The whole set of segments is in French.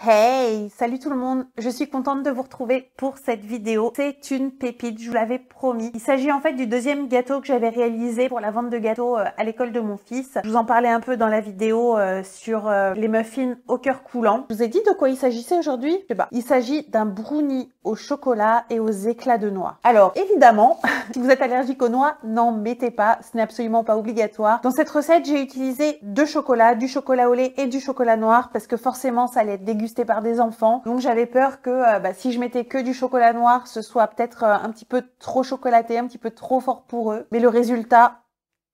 Hey, salut tout le monde, je suis contente de vous retrouver pour cette vidéo. C'est une pépite, je vous l'avais promis. Il s'agit en fait du deuxième gâteau que j'avais réalisé pour la vente de gâteaux à l'école de mon fils. Je vous en parlais un peu dans la vidéo sur les muffins au cœur coulant. Je vous ai dit de quoi il s'agissait aujourd'hui? Je sais pas. Il s'agit d'un brownie au chocolat et aux éclats de noix. Alors évidemment, si vous êtes allergique aux noix, n'en mettez pas, ce n'est absolument pas obligatoire. Dans cette recette, j'ai utilisé deux chocolats, du chocolat au lait et du chocolat noir parce que forcément ça allait être dégusté par des enfants. Donc j'avais peur que si je mettais que du chocolat noir, ce soit peut-être un petit peu trop chocolaté, un petit peu trop fort pour eux. Mais le résultat,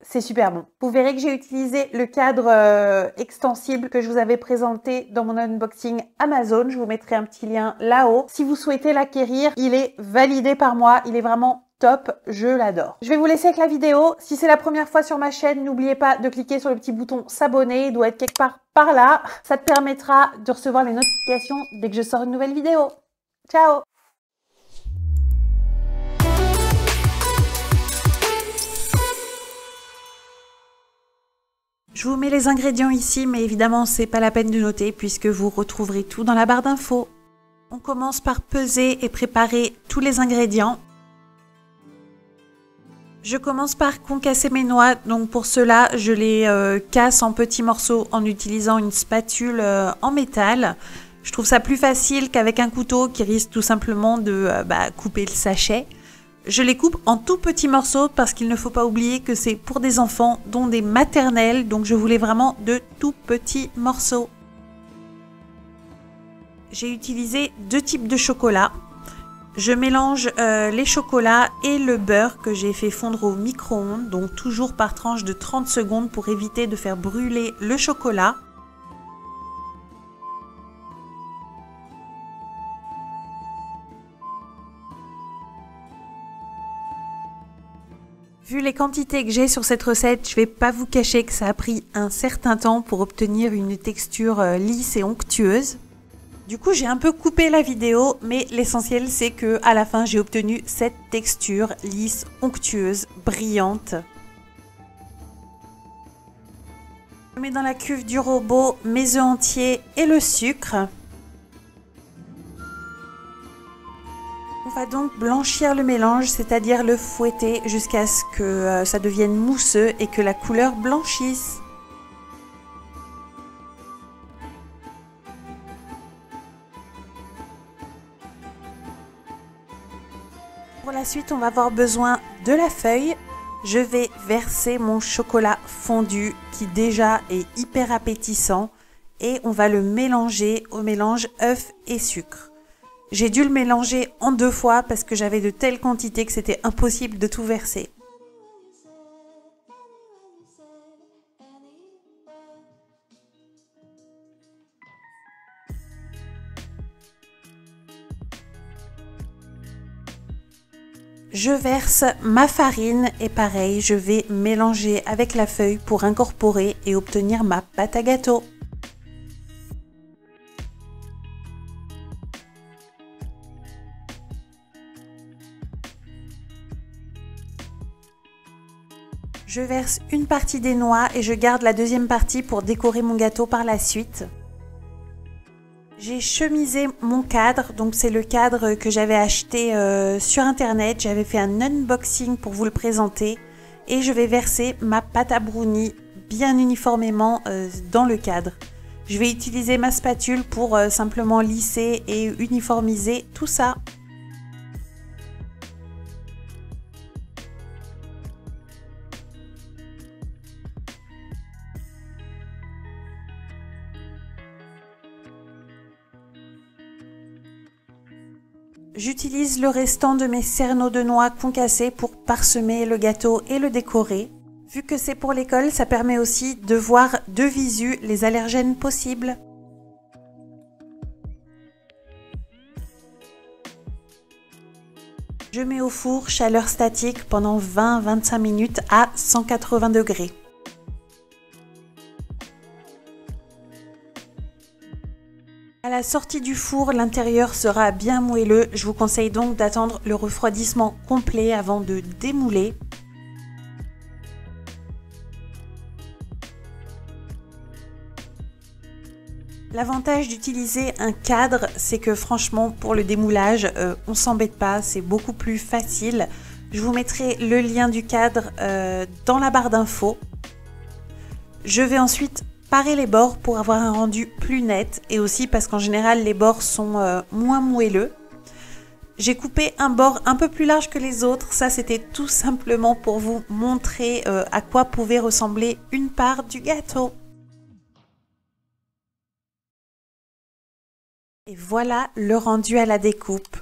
c'est super bon. Vous verrez que j'ai utilisé le cadre extensible que je vous avais présenté dans mon unboxing Amazon. Je vous mettrai un petit lien là-haut. Si vous souhaitez l'acquérir, il est validé par moi. Il est vraiment top, je l'adore. Je vais vous laisser avec la vidéo. Si c'est la première fois sur ma chaîne, n'oubliez pas de cliquer sur le petit bouton s'abonner. Il doit être quelque part par là. Ça te permettra de recevoir les notifications dès que je sors une nouvelle vidéo. Ciao! Je vous mets les ingrédients ici, mais évidemment, c'est pas la peine de noter puisque vous retrouverez tout dans la barre d'infos. On commence par peser et préparer tous les ingrédients. Je commence par concasser mes noix, donc pour cela, je les casse en petits morceaux en utilisant une spatule en métal. Je trouve ça plus facile qu'avec un couteau qui risque tout simplement de couper le sachet. Je les coupe en tout petits morceaux parce qu'il ne faut pas oublier que c'est pour des enfants, dont des maternelles, donc je voulais vraiment de tout petits morceaux. J'ai utilisé deux types de chocolat. Je mélange les chocolats et le beurre que j'ai fait fondre au micro-ondes, donc toujours par tranche de 30 secondes pour éviter de faire brûler le chocolat. Vu les quantités que j'ai sur cette recette, je vais pas vous cacher que ça a pris un certain temps pour obtenir une texture lisse et onctueuse. Du coup, j'ai un peu coupé la vidéo, mais l'essentiel c'est que à la fin, j'ai obtenu cette texture lisse, onctueuse, brillante. Je mets dans la cuve du robot mes œufs entiers et le sucre. On va donc blanchir le mélange, c'est-à-dire le fouetter jusqu'à ce que ça devienne mousseux et que la couleur blanchisse. Pour la suite, on va avoir besoin de la feuille. Je vais verser mon chocolat fondu qui déjà est hyper appétissant et on va le mélanger au mélange œuf et sucre. J'ai dû le mélanger en deux fois parce que j'avais de telles quantités que c'était impossible de tout verser. Je verse ma farine et pareil, je vais mélanger avec la feuille pour incorporer et obtenir ma pâte à gâteau. Je verse une partie des noix et je garde la deuxième partie pour décorer mon gâteau par la suite. J'ai chemisé mon cadre, donc c'est le cadre que j'avais acheté sur internet. J'avais fait un unboxing pour vous le présenter et je vais verser ma pâte à brownie bien uniformément dans le cadre. Je vais utiliser ma spatule pour simplement lisser et uniformiser tout ça. J'utilise le restant de mes cerneaux de noix concassés pour parsemer le gâteau et le décorer. Vu que c'est pour l'école, ça permet aussi de voir de visu les allergènes possibles. Je mets au four chaleur statique pendant 20-25 minutes à 180 degrés. À la sortie du four, l'intérieur sera bien moelleux. Je vous conseille donc d'attendre le refroidissement complet avant de démouler. L'avantage d'utiliser un cadre, c'est que franchement, pour le démoulage, on s'embête pas, c'est beaucoup plus facile. Je vous mettrai le lien du cadre dans la barre d'infos. Je vais ensuite parer les bords pour avoir un rendu plus net et aussi parce qu'en général, les bords sont moins moelleux. J'ai coupé un bord un peu plus large que les autres. Ça, c'était tout simplement pour vous montrer à quoi pouvait ressembler une part du gâteau. Et voilà le rendu à la découpe.